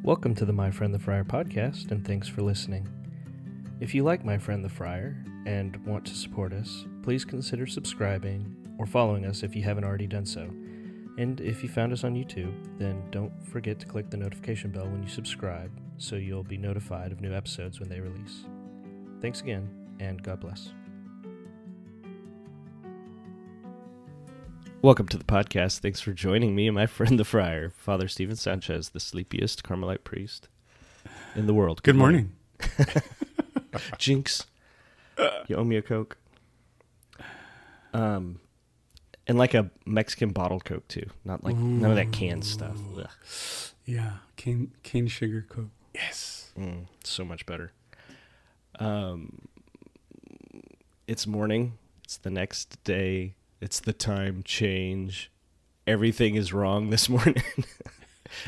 Welcome to the My Friend the Friar podcast, and thanks for listening. If you like My Friend the Friar and want to support us, please consider subscribing or following us if you haven't already done so. And if you found us on YouTube, then don't forget to click the notification bell when you subscribe so you'll be notified of new episodes when they release. Thanks again, and God bless. Welcome to the podcast. Thanks for joining me and my friend the Friar, Father Stephen Sanchez, the sleepiest Carmelite priest in the world. Good morning. Jinx, you owe me a Coke. And like a Mexican bottled Coke too, not like none of that canned stuff. Ugh. Yeah, cane sugar Coke. Yes, So much better. It's morning. It's the next day. It's the time change. Everything is wrong this morning,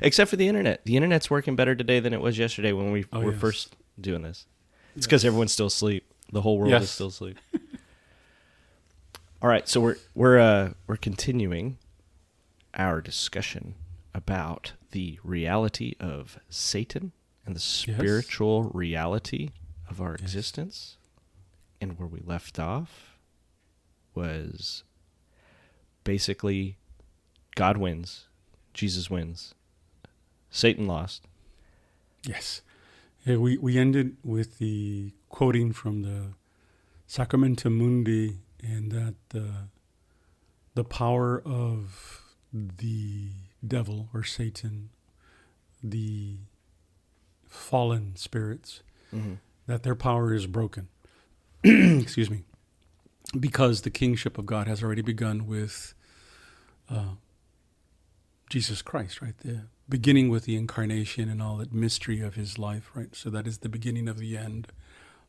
except for the internet. The internet's working better today than it was yesterday when we were first doing this. It's because everyone's still asleep. The whole world is still asleep. All right, so we're continuing our discussion about the reality of Satan and the spiritual reality of our existence. And where we left off was basically God wins, Jesus wins, Satan lost. Yes. Yeah, we ended with the quoting from the Sacramenta Mundi, and that the power of the devil or Satan, the fallen spirits, that their power is broken. Excuse me. Because the kingship of God has already begun with Jesus Christ, right? The beginning with the incarnation and all that mystery of his life, right? So that is the beginning of the end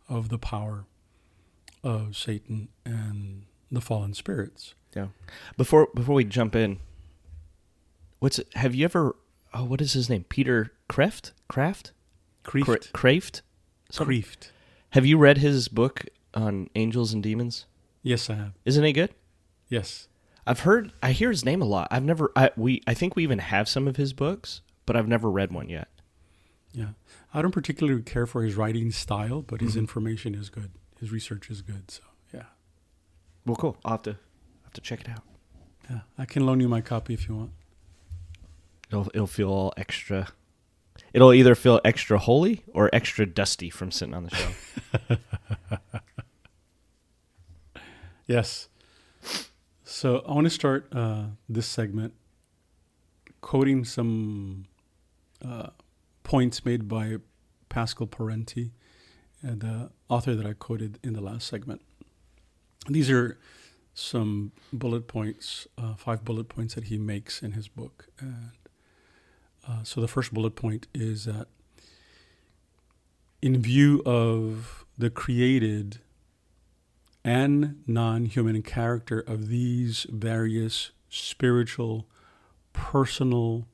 of the power of Satan and the fallen spirits. Yeah. Before we jump in, have you ever, what is his name? Peter Kreeft? Kreeft? Have you read his book on angels and demons? Yes, I have. Isn't it good? Yes. I hear his name a lot. I think we even have some of his books, but I've never read one yet. Yeah. I don't particularly care for his writing style, but his information is good. His research is good. So, yeah. Well, cool. I'll have to check it out. Yeah. I can loan you my copy if you want. It'll feel all extra. It'll either feel extra holy or extra dusty from sitting on the shelf. Yes. So I want to start this segment quoting some points made by Pascal Parenti, the author that I quoted in the last segment. These are some bullet points, 5 bullet points that he makes in his book. And so the first bullet point is that in view of the created and non-human character of these various spiritual, personal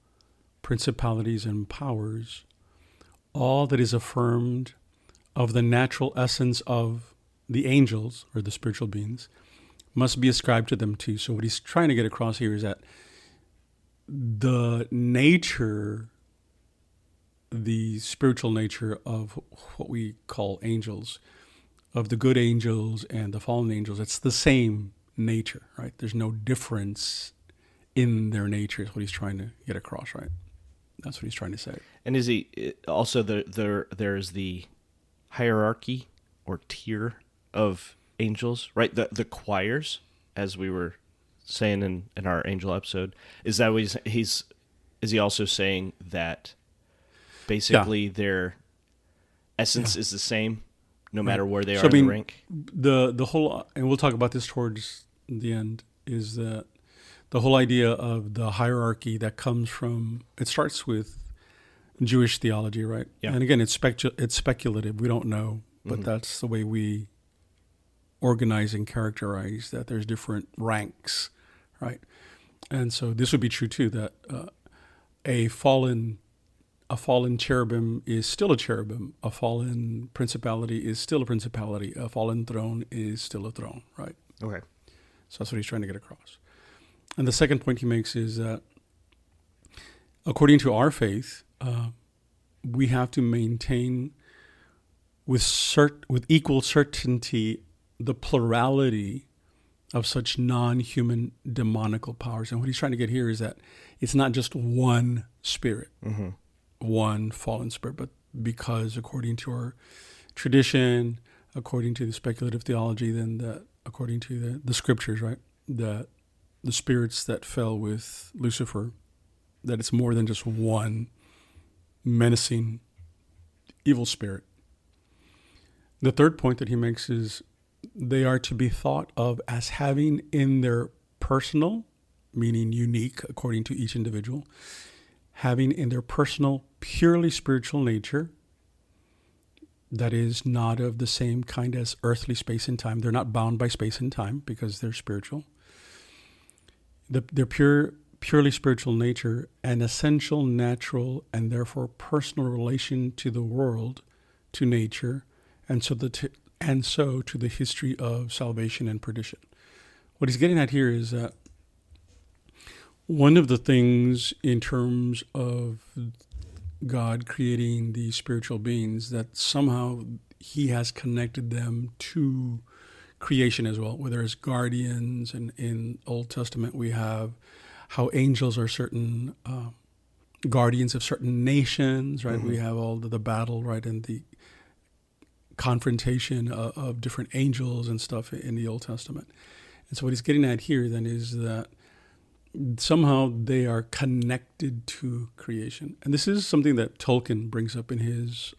principalities and powers, all that is affirmed of the natural essence of the angels, or the spiritual beings, must be ascribed to them too. So what he's trying to get across here is that the nature, the spiritual nature of what we call angels, of the good angels and the fallen angels, it's the same nature, right? There's no difference in their nature is what he's trying to get across, right? That's what he's trying to say. And is he also there's the hierarchy or tier of angels, right? The choirs, as we were saying in our angel episode. Is that what is he also saying that basically their essence is the same? No matter where they are in the rank. The whole, and we'll talk about this towards the end, is that the whole idea of the hierarchy that comes from, it starts with Jewish theology, right? Yeah. And again, it's speculative. We don't know, but that's the way we organize and characterize that there's different ranks, right? And so this would be true too, that a fallen cherubim is still a cherubim. A fallen principality is still a principality. A fallen throne is still a throne, right? Okay. So that's what he's trying to get across. And the second point he makes is that according to our faith, we have to maintain with equal certainty the plurality of such non-human demonical powers. And what he's trying to get here is that it's not just one spirit, one fallen spirit, but because according to our tradition, according to the speculative theology, then that according to the scriptures, right, that the spirits that fell with Lucifer, that it's more than just one menacing evil spirit. The third point that he makes is they are to be thought of as having in their personal, meaning unique according to each individual, having in their personal, purely spiritual nature that is not of the same kind as earthly space and time. They're not bound by space and time because they're spiritual. Their purely spiritual nature, an essential, natural, and therefore personal relation to the world, to nature, and so to the history of salvation and perdition. What he's getting at here is that one of the things in terms of God creating these spiritual beings, that somehow he has connected them to creation as well, whether it's guardians, and in Old Testament we have how angels are certain guardians of certain nations, right? We have all the battle, right, and the confrontation of different angels and stuff in the Old Testament. And so what he's getting at here then is that somehow they are connected to creation. And this is something that Tolkien brings up in his,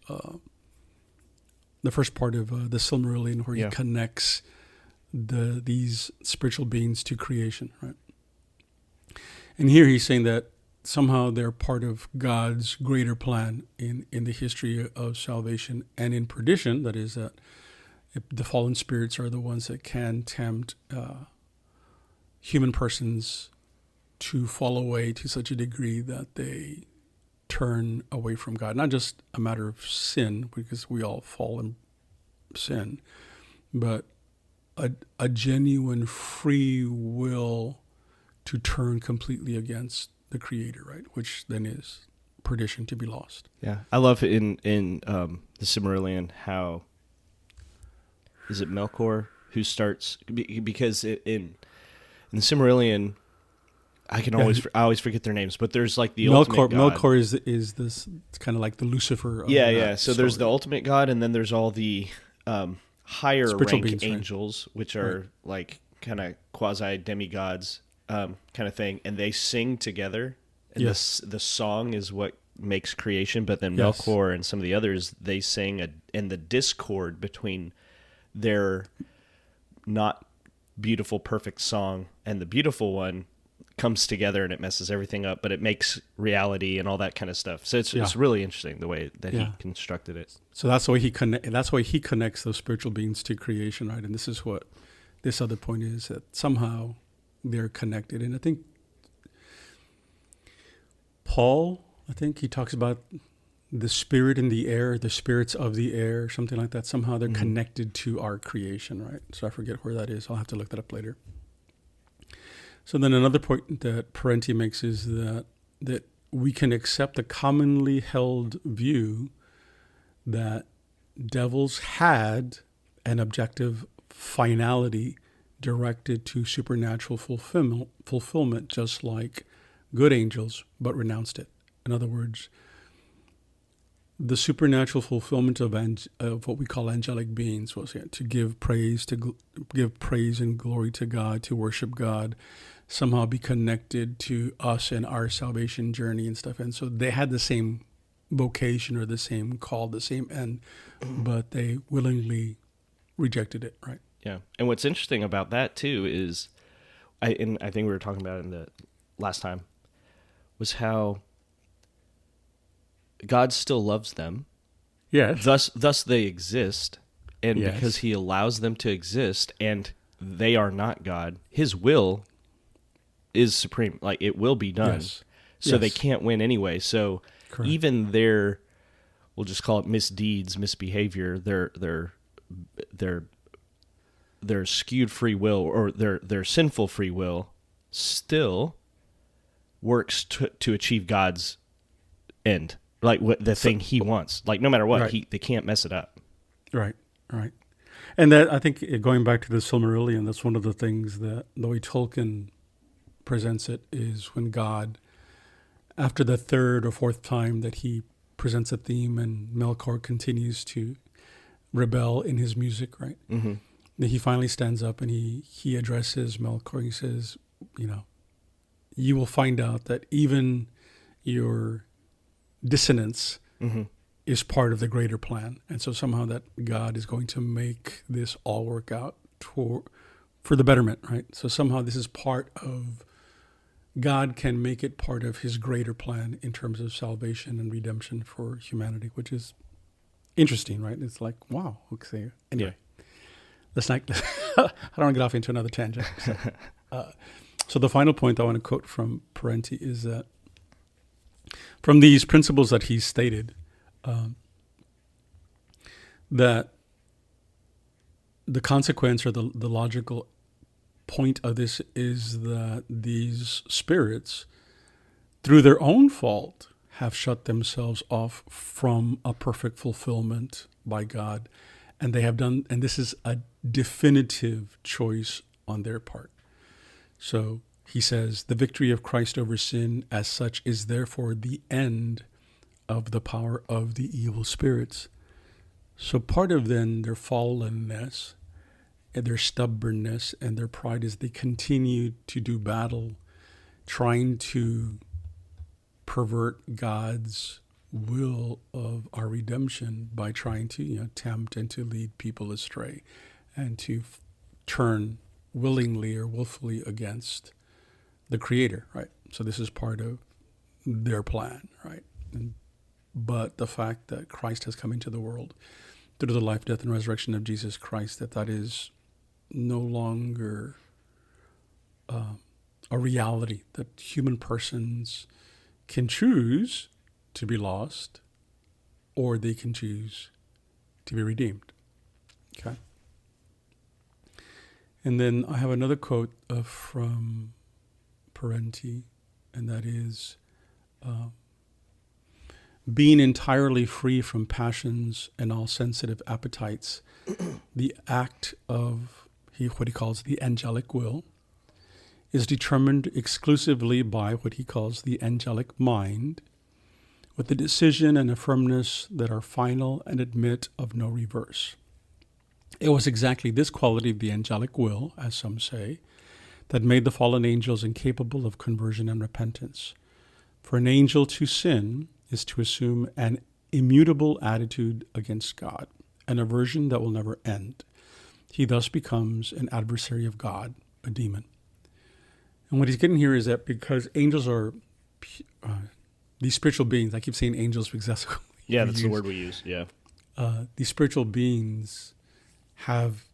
the first part of the Silmarillion, where he connects these spiritual beings to creation, right? And here he's saying that somehow they're part of God's greater plan in the history of salvation and in perdition. That is, that the fallen spirits are the ones that can tempt human persons to fall away to such a degree that they turn away from God. Not just a matter of sin, because we all fall in sin, but a genuine free will to turn completely against the Creator, right? Which then is perdition, to be lost. Yeah, I love in the Silmarillion how is it Melkor who starts, because in the Silmarillion I always forget their names, but there's like the ultimate God. Melkor is this kind of like the Lucifer. So story. There's the ultimate God, and then there's all the higher spiritual rank beings, angels, right? Which are like kind of quasi demigods. Kind of thing, and they sing together, and the song is what makes creation. But then Melkor and some of the others, they sing, and the discord between their not beautiful, perfect song and the beautiful one comes together, and it messes everything up, but it makes reality and all that kind of stuff. So it's really interesting the way that he constructed it. So that's why he connects those spiritual beings to creation, right? And this is what this other point is, that somehow they're connected. And I think Paul, he talks about the spirit in the air, the spirits of the air, something like that. Somehow they're connected to our creation, right? So I forget where that is. I'll have to look that up later. So then another point that Parenti makes is that we can accept the commonly held view that devils had an objective finality directed to supernatural fulfillment, just like good angels, but renounced it. In other words, the supernatural fulfillment of what we call angelic beings was to give praise and glory to God, to worship God, somehow be connected to us and our salvation journey and stuff. And so they had the same vocation or the same call, the same end, but they willingly rejected it, right? Yeah, and what's interesting about that too is, I think we were talking about it in the last time, was how God still loves them. Yes. Thus they exist, and because He allows them to exist, and they are not God, His will is supreme. Like, it will be done. Yes. So they can't win anyway. So Correct. Even their, we'll just call it misdeeds, misbehavior, their skewed free will, or their sinful free will, still works to achieve God's end, like what the thing he wants. Like no matter what, right. they can't mess it up. Right, right. And that, I think, going back to the Silmarillion, that's one of the things that the way Tolkien presents it is when God, after the third or fourth time that he presents a theme and Melkor continues to rebel in his music, right? Mm-hmm. Then he finally stands up and he addresses Melkor. He says, you will find out that even your dissonance Mm-hmm. is part of the greater plan. And so somehow that God is going to make this all work out for the betterment, right? So somehow this is part of, God can make it part of his greater plan in terms of salvation and redemption for humanity, which is interesting, right? It's like, wow. Okay. Anyway, let's not, I don't want to get off into another tangent. So the final point I want to quote from Parenti is that from these principles that he stated, that the consequence or the logical point of this is that these spirits, through their own fault, have shut themselves off from a perfect fulfillment by God. And they have done, and this is a definitive choice on their part. So he says, the victory of Christ over sin as such is therefore the end of the power of the evil spirits. So part of then their fallenness and their stubbornness and their pride is they continue to do battle, trying to pervert God's will of our redemption by trying to tempt and to lead people astray and to turn willingly or willfully against the Creator, right? So this is part of their plan, right? But the fact that Christ has come into the world through the life, death, and resurrection of Jesus Christ, that is no longer a reality, that human persons can choose to be lost or they can choose to be redeemed. Okay. And then I have another quote from Parenti, and that is, being entirely free from passions and all sensitive appetites, the act of what he calls the angelic will is determined exclusively by what he calls the angelic mind, with the decision and a firmness that are final and admit of no reverse. It was exactly this quality of the angelic will, as some say, that made the fallen angels incapable of conversion and repentance. For an angel to sin is to assume an immutable attitude against God, an aversion that will never end. He thus becomes an adversary of God, a demon. And what he's getting here is that because angels are these spiritual beings, I keep saying angels because that's what that's the word we use, these spiritual beings have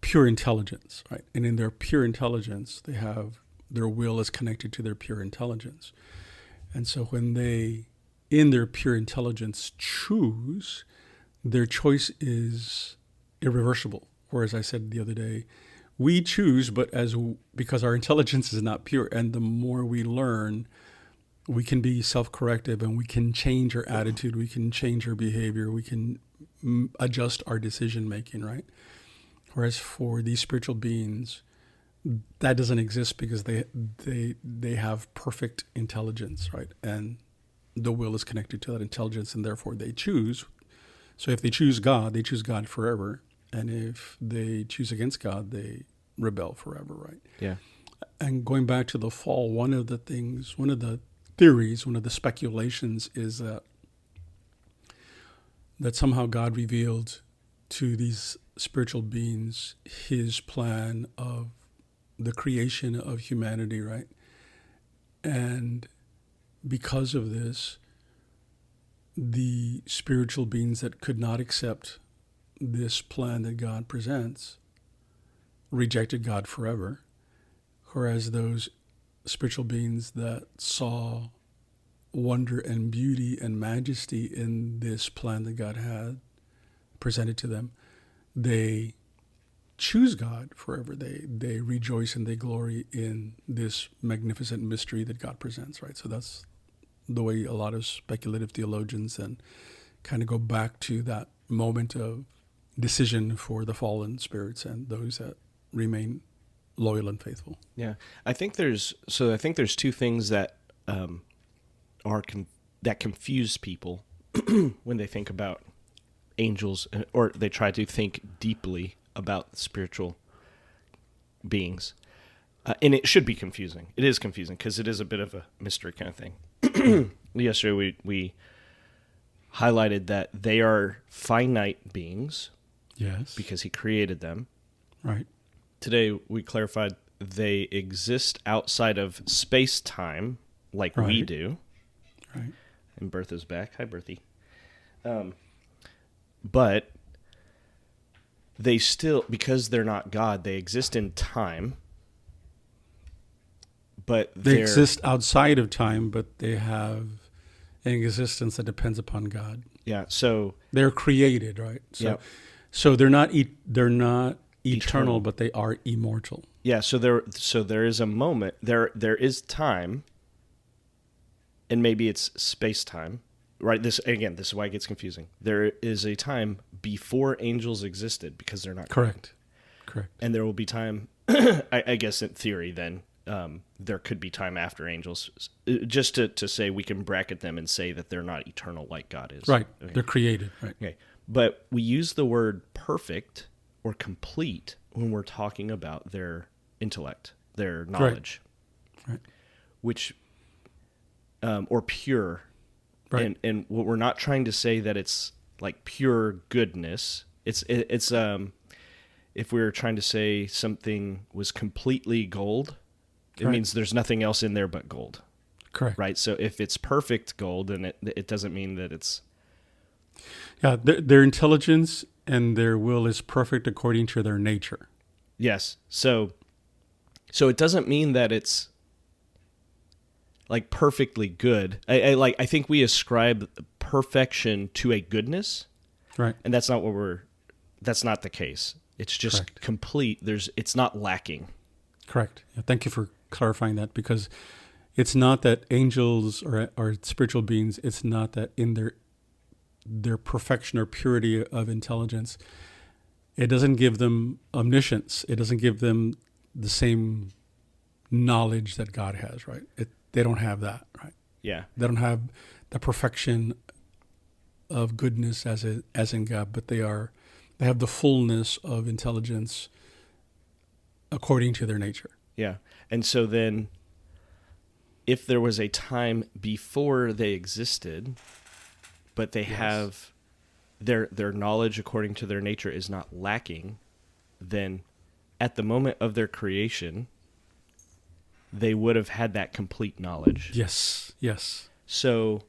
pure intelligence, right? And in their pure intelligence, their will is connected to their pure intelligence. And so when they, in their pure intelligence, choose, their choice is irreversible. Whereas I said the other day, we choose, but because our intelligence is not pure, and the more we learn, we can be self-corrective and we can change our attitude, we can change our behavior, we can adjust our decision-making, right? Whereas for these spiritual beings, that doesn't exist because they have perfect intelligence, right? And the will is connected to that intelligence, and therefore they choose. So if they choose God, they choose God forever. And if they choose against God, they rebel forever, right? Yeah. And going back to the fall, one of the theories, one of the speculations is that somehow God revealed to these spiritual beings his plan of the creation of humanity, right? And because of this, the spiritual beings that could not accept this plan that God presents rejected God forever, whereas those spiritual beings that saw wonder and beauty and majesty in this plan that God had presented to them, they choose God forever. They rejoice and they glory in this magnificent mystery that God presents, right? So that's the way a lot of speculative theologians and kind of go back to that moment of decision for the fallen spirits and those that remain loyal and faithful. Yeah, I think there's two things that that confuse people when they think about angels, or they try to think deeply about spiritual beings. And it should be confusing. It is confusing because it is a bit of a mystery kind of thing. Yesterday we highlighted that they are finite beings. Yes. Because he created them. Right. Today we clarified they exist outside of space-time like we do. Right. And Bertha's back. Hi, Berthie. But they still, because they're not God, they exist in time. But they exist outside of time, but they have an existence that depends upon God. Yeah, so they're created, right? So, yeah. So they're not eternal, but they are immortal. Yeah, so there is a moment, there is time, and maybe it's space-time, right? This is why it gets confusing. There is a time before angels existed because they're not correct. And there will be time, I guess in theory then, there could be time after angels, just to say we can bracket them and say that they're not eternal like God is. Right, okay. They're created, right. Okay, but we use the word perfect or complete when we're talking about their intellect, their knowledge, right. Which, or pure. Right. And what we're not trying to say that it's like pure goodness. It's if we were trying to say something was completely gold, it means there's nothing else in there but gold. Correct. Right. So if it's perfect gold, then it doesn't mean that it's. Yeah, their intelligence and their will is perfect according to their nature. Yes. So it doesn't mean that it's like perfectly good. I think we ascribe perfection to a goodness. Right. And that's not the case. It's just complete. It's not lacking. Correct. Yeah, thank you for clarifying that, because it's not that angels or spiritual beings, it's not that in their perfection or purity of intelligence, it doesn't give them omniscience. It doesn't give them the same knowledge that God has, right? They don't have that, right? Yeah. They don't have the perfection of goodness as in God, but they have the fullness of intelligence according to their nature. Yeah. And so then if there was a time before they existed, but they have their knowledge according to their nature is not lacking, then at the moment of their creation, they would have had that complete knowledge. Yes. So,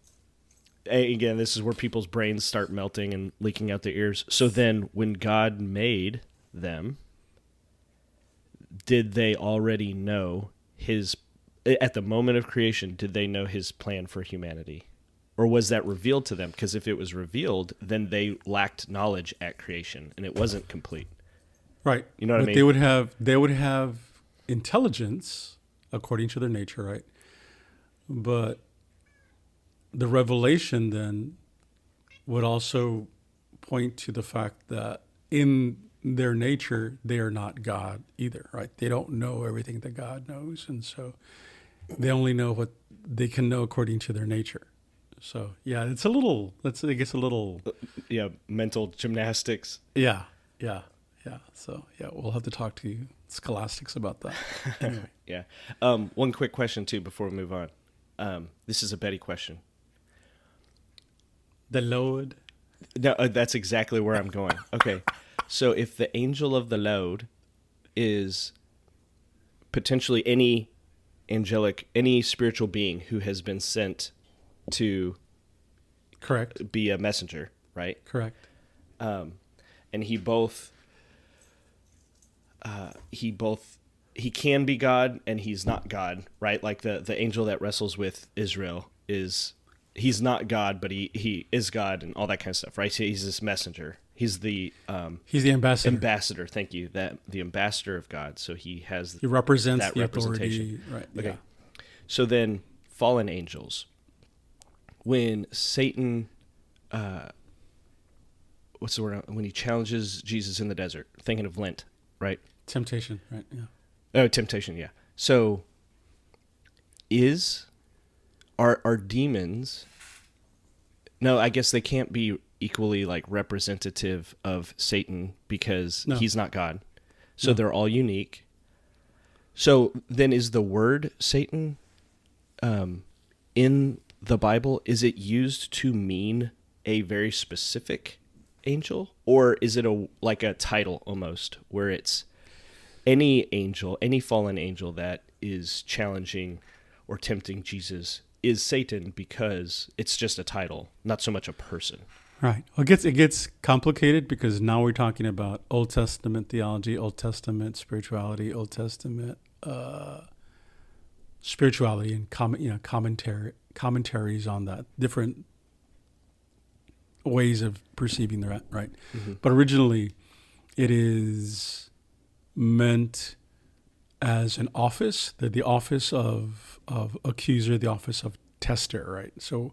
again, this is where people's brains start melting and leaking out their ears. So then when God made them, did they already know at the moment of creation, did they know his plan for humanity? Or was that revealed to them? Because if it was revealed, then they lacked knowledge at creation, and it wasn't complete. Right. You know what I mean? They would have intelligence according to their nature, right? But the revelation then would also point to the fact that in their nature, they are not God either, right? They don't know everything that God knows, and so they only know what they can know according to their nature. So, yeah, it's a little, mental gymnastics. Yeah. So, yeah, we'll have to talk to scholastics about that. Anyway. Yeah. One quick question, too, before we move on. This is a Betty question. The Lord? No, that's exactly where I'm going. Okay. So if the angel of the Lord is potentially any spiritual being who has been sent to be a messenger, right? Correct. And he can be God and he's not God, right? Like the angel that wrestles with Israel he's not God, but he is God and all that kind of stuff, right? So he's this messenger. He's the ambassador. Ambassador, thank you. The ambassador of God. So he represents that the representation. Authority, right? Okay. Yeah. So then fallen angels, when Satan, what's the word? When he challenges Jesus in the desert, thinking of Lent, right? Temptation, right? Yeah. Oh, temptation, yeah. So, are demons? No, I guess they can't be equally like representative of Satan because he's not God. So they're all unique. So then, is the word Satan in the Bible, is it used to mean a very specific angel, or is it like a title almost, where it's any angel, any fallen angel that is challenging or tempting Jesus is Satan because it's just a title, not so much a person? Right. Well, it gets complicated because now we're talking about Old Testament theology, Old Testament spirituality, Old Testament spirituality, and commentaries on that, different ways of perceiving that. Right. Mm-hmm. But originally, it is meant as an office, the office of accuser, the office of tester. Right. So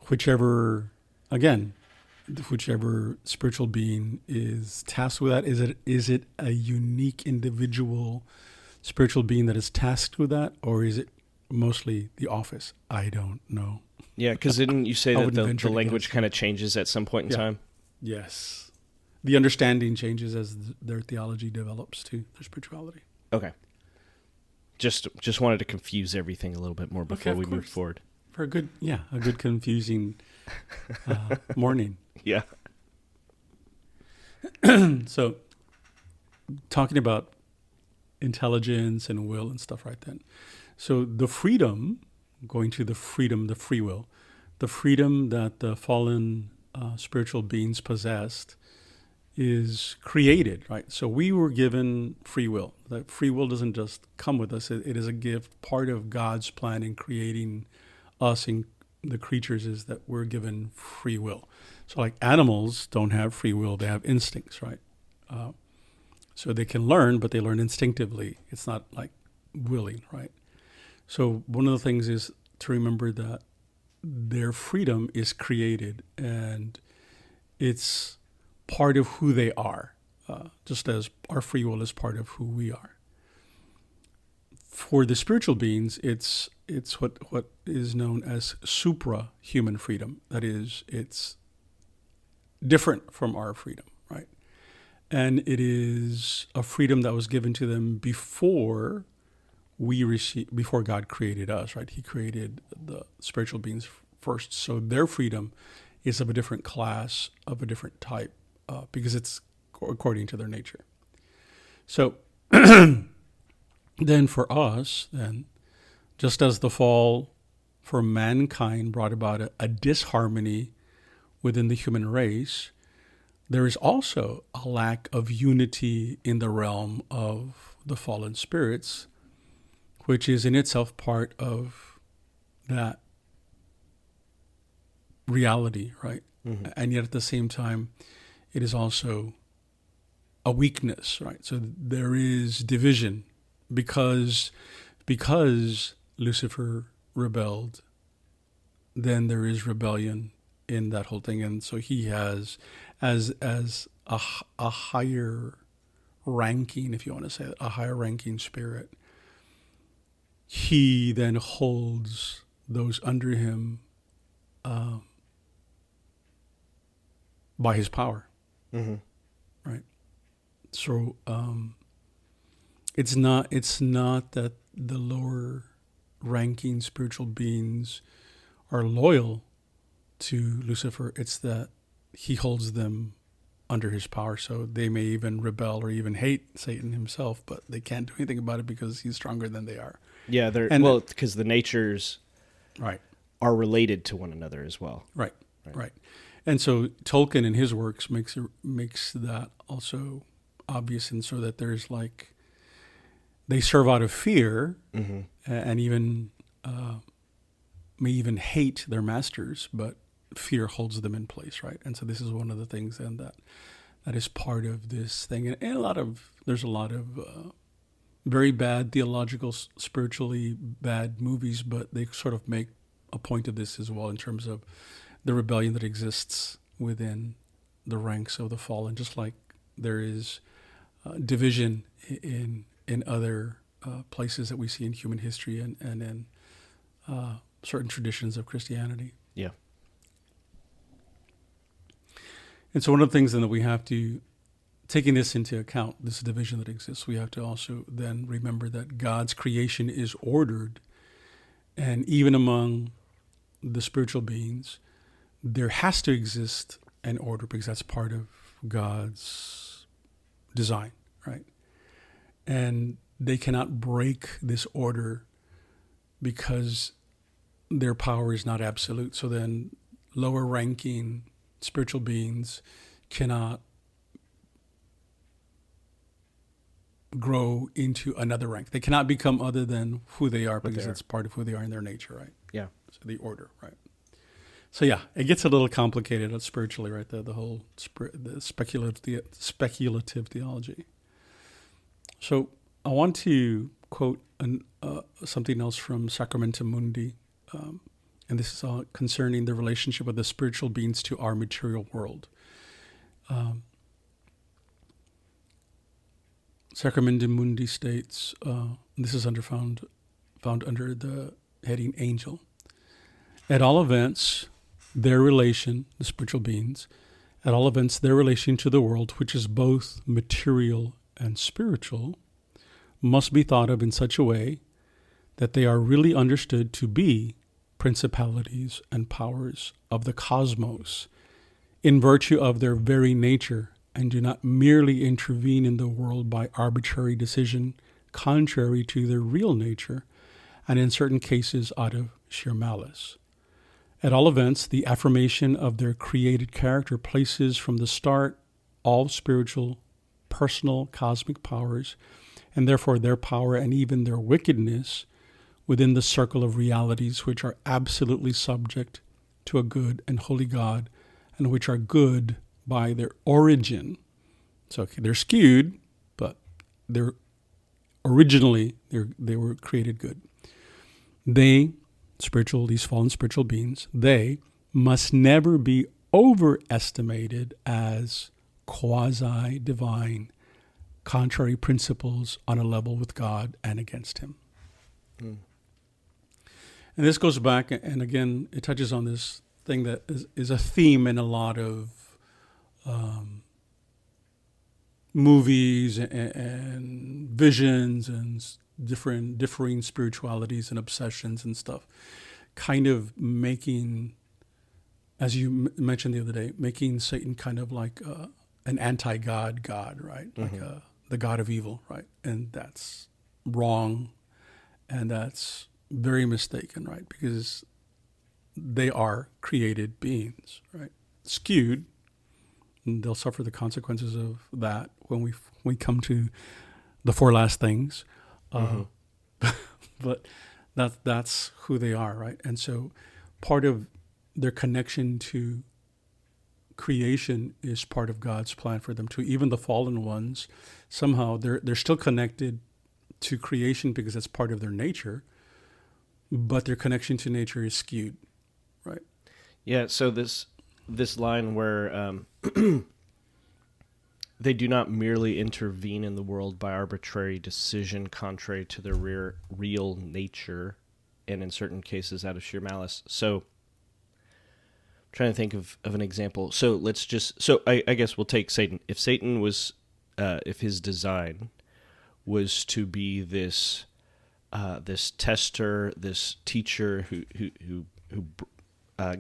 whichever spiritual being is tasked with that, is it a unique individual spiritual being that is tasked with that, or is it mostly the office? I don't know. Yeah, because didn't you say that the language kind of changes at some point in time? Yes. The understanding changes as their theology develops too, their spirituality. Okay. Just wanted to confuse everything a little bit more before we move forward. For a good confusing morning. Yeah. So, talking about intelligence and will and stuff right then. So the freedom, going to the free will, the freedom that the fallen spiritual beings possessed is created, right? So we were given free will. That free will doesn't just come with us. It is a gift. Part of God's plan in creating us and the creatures is that we're given free will. So like animals don't have free will, they have instincts, right? So they can learn, but they learn instinctively. It's not like willing, right? So one of the things is to remember that their freedom is created and it's part of who they are, just as our free will is part of who we are. For the spiritual beings, it's what is known as supra-human freedom. That is, it's different from our freedom, right? And it is a freedom that was given to them before God created us, right? He created the spiritual beings first. So their freedom is of a different class, of a different type, because it's according to their nature. So then for us, just as the fall for mankind brought about a disharmony within the human race, there is also a lack of unity in the realm of the fallen spirits, which is in itself part of that reality, right? Mm-hmm. And yet at the same time, it is also a weakness, right? So there is division because Lucifer rebelled, then there is rebellion in that whole thing. And so he has, as a higher ranking, if you want to say it, a higher ranking spirit, he then holds those under him by his power, mm-hmm. right? So it's not that the lower ranking spiritual beings are loyal to Lucifer. It's that he holds them under his power. So they may even rebel or even hate Satan himself, but they can't do anything about it because he's stronger than they are. Yeah, because the natures are related to one another as well. Right. And so Tolkien in his works makes that also obvious, and so that there's like they serve out of fear, mm-hmm. and even may even hate their masters, but fear holds them in place, right? And so this is one of the things then that is part of this thing, and there's a lot of very bad theological, spiritually bad movies, but they sort of make a point of this as well in terms of the rebellion that exists within the ranks of the fallen, just like there is division in other places that we see in human history and in certain traditions of Christianity. Yeah. And so one of the things then that we have to, taking this into account, this division that exists, we have to also then remember that God's creation is ordered. And even among the spiritual beings, there has to exist an order because that's part of God's design, right? And they cannot break this order because their power is not absolute. So then lower ranking spiritual beings cannot grow into another rank. They cannot become other than who they are because it's part of who they are in their nature, right? Yeah. So the order, right? So yeah, it gets a little complicated spiritually, right? The whole the speculative theology. So I want to quote something else from Sacramento Mundi, and this is concerning the relationship of the spiritual beings to our material world. Sacramento Mundi states, this is found under the heading Angel. At all events, their relation, the spiritual beings, at all events, their relation to the world, which is both material and spiritual, must be thought of in such a way that they are really understood to be principalities and powers of the cosmos in virtue of their very nature, and do not merely intervene in the world by arbitrary decision contrary to their real nature, and in certain cases out of sheer malice. At all events, the affirmation of their created character places from the start all spiritual, personal, cosmic powers, and therefore their power and even their wickedness, within the circle of realities which are absolutely subject to a good and holy God, and which are good by their origin. So they're skewed, but they're originally they were created good. These fallen spiritual beings, they must never be overestimated as quasi-divine, contrary principles on a level with God and against him. Mm. And this goes back, and again, it touches on this thing that is a theme in a lot of movies and visions and differing spiritualities and obsessions and stuff, kind of making, as you mentioned the other day, making Satan kind of like an anti-God God, right? Mm-hmm. Like the God of evil, right? And that's wrong, and that's very mistaken, right? Because they are created beings, right? Skewed, and they'll suffer the consequences of that when we come to the four last things. But that's who they are, right? And so part of their connection to creation is part of God's plan for them too. Even the fallen ones, somehow they're still connected to creation because it's part of their nature, but their connection to nature is skewed, right? Yeah. So this line where they do not merely intervene in the world by arbitrary decision contrary to their real nature, and in certain cases out of sheer malice. So I'm trying to think of an example. So I guess we'll take Satan. If Satan was, if his design was to be this tester, this teacher who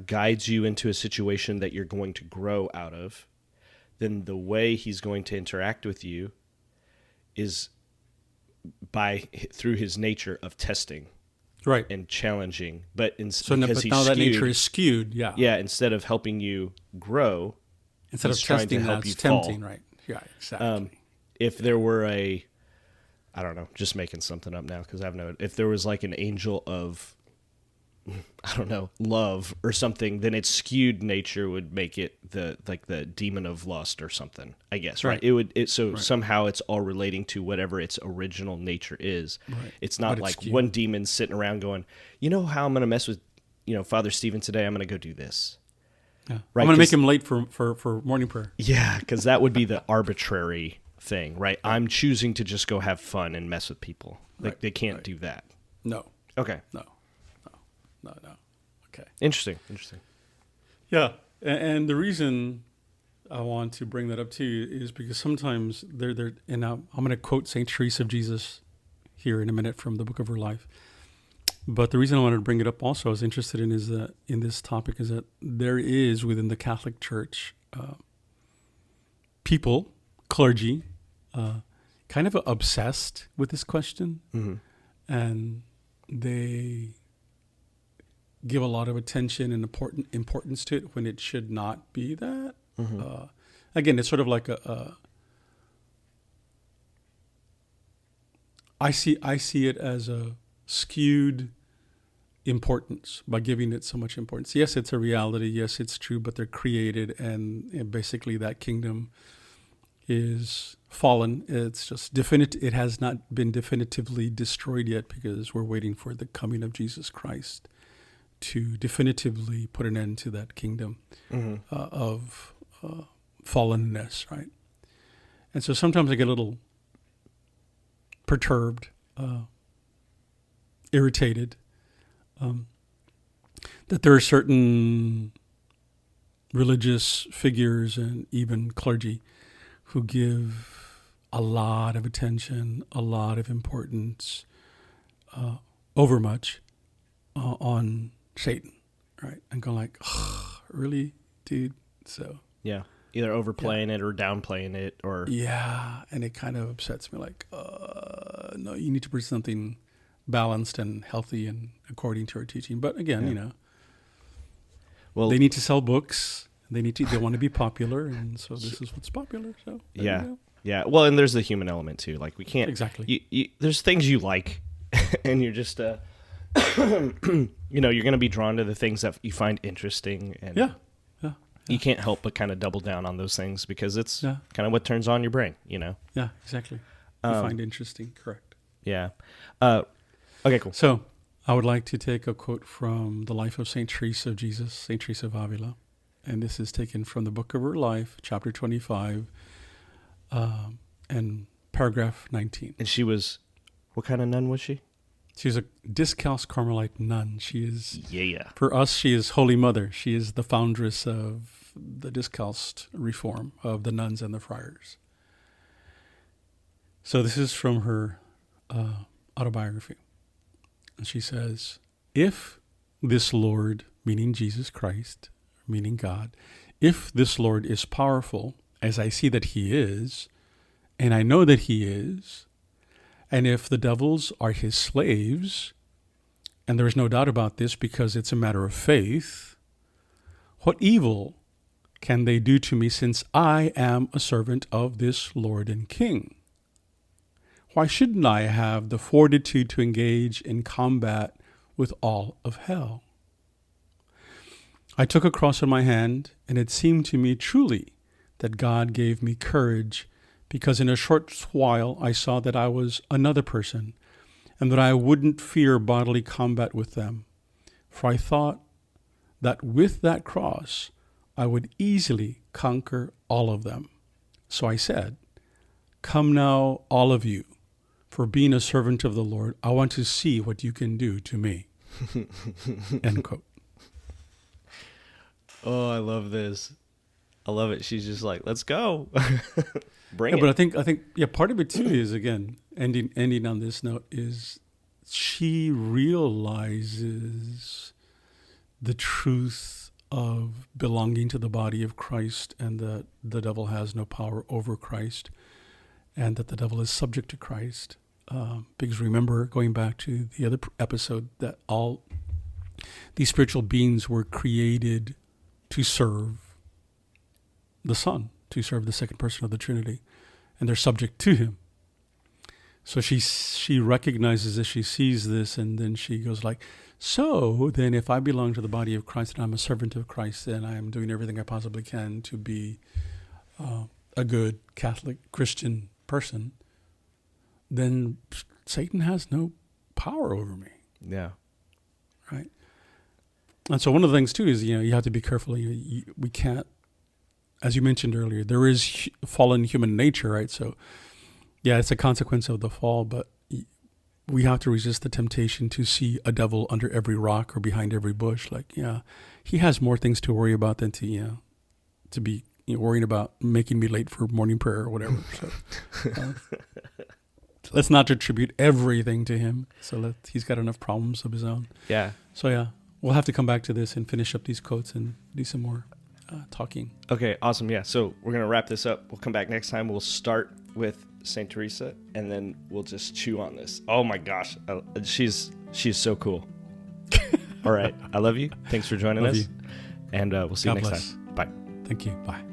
guides you into a situation that you're going to grow out of, then the way he's going to interact with you is through his nature of testing, right, and challenging. But now that nature is skewed, yeah. Yeah, instead of helping you grow, instead of testing, that's tempting, right? Yeah, exactly. If there were I don't know, just making something up now because I have no. If there was like an angel of, I don't know, love or something, then its skewed nature would make it the demon of lust or something, I guess, right? Somehow it's all relating to whatever its original nature is. Right. It's not like one demon sitting around going, you know how I'm going to mess with Father Stephen, today I'm going to go do this. Yeah. Right, I'm going to make him late for morning prayer. Yeah, because that would be the arbitrary thing, right? I'm choosing to just go have fun and mess with people. Like, they can't do that. No. Okay. No. Okay. Interesting. Yeah, and the reason I want to bring that up too is because sometimes they're and I'm going to quote Saint Teresa of Jesus here in a minute from the Book of Her Life. But the reason I wanted to bring it up also, I was interested in, is that in this topic, is that there is within the Catholic Church people, clergy, kind of obsessed with this question, and they give a lot of attention and importance to it when it should not be that. Again, it's sort of like I see it as a skewed importance by giving it so much importance. Yes, it's a reality. Yes, it's true, but they're created, and basically that kingdom is fallen. It's just it has not been definitively destroyed yet, because we're waiting for the coming of Jesus Christ to definitively put an end to that kingdom of fallenness, right? And so sometimes I get a little perturbed, irritated, that there are certain religious figures and even clergy who give a lot of attention, a lot of importance, overmuch on Satan, right? And go like, really, dude? So yeah, either overplaying it or downplaying it, or and it kind of upsets me. Like, no, you need to present something balanced and healthy and according to our teaching. But again, well, they need to sell books. They want to be popular, and so this is what's popular. So yeah. Well, and there's the human element too. Like, we can't exactly. There's things you like, and you're just you're going to be drawn to the things that you find interesting, and you can't help but kind of double down on those things, because it's kind of what turns on your brain, Yeah, exactly. You find interesting, correct? Yeah. Okay, cool. So I would like to take a quote from the life of Saint Teresa of Jesus, Saint Teresa of Avila, and this is taken from the Book of Her Life, chapter 25, and paragraph 19. And she was, what kind of nun was she? She's a Discalced Carmelite nun. She is, for us, she is Holy Mother. She is the foundress of the Discalced reform of the nuns and the friars. So this is from her autobiography. And she says, if this Lord, meaning Jesus Christ, meaning God, if this Lord is powerful, as I see that he is, and I know that he is, and if the devils are his slaves, and there is no doubt about this because it's a matter of faith, what evil can they do to me, since I am a servant of this Lord and King? Why shouldn't I have the fortitude to engage in combat with all of hell? I took a cross in my hand, and it seemed to me truly that God gave me courage, because in a short while I saw that I was another person, and that I wouldn't fear bodily combat with them. For I thought that with that cross I would easily conquer all of them. So I said, come now, all of you, for being a servant of the Lord, I want to see what you can do to me. End quote. Oh, I love this. I love it. She's just like, let's go. Bring it. But I think part of it too is, again, ending on this note, is she realizes the truth of belonging to the body of Christ, and that the devil has no power over Christ, and that the devil is subject to Christ. Because remember, going back to the other episode, that all these spiritual beings were created to serve the Son, to serve the second person of the Trinity, and they're subject to him. So she recognizes this, she sees this, and then she goes like, so then if I belong to the body of Christ and I'm a servant of Christ, then I'm doing everything I possibly can to be a good Catholic Christian person, then Satan has no power over me. Yeah. Right? And so one of the things too is, you have to be careful. We can't, as you mentioned earlier, there is fallen human nature, right? So yeah, it's a consequence of the fall, but we have to resist the temptation to see a devil under every rock or behind every bush. Like, he has more things to worry about than to be worrying about making me late for morning prayer or whatever. So let's not attribute everything to him. So he's got enough problems of his own. Yeah. So yeah, we'll have to come back to this and finish up these quotes and do some more talking. Okay, awesome. Yeah, so we're going to wrap this up. We'll come back next time. We'll start with Saint Teresa, and then we'll just chew on this. Oh my gosh, she's so cool. All right, I love you. Thanks for joining us, and we'll see you next time. Bye. Thank you. Bye.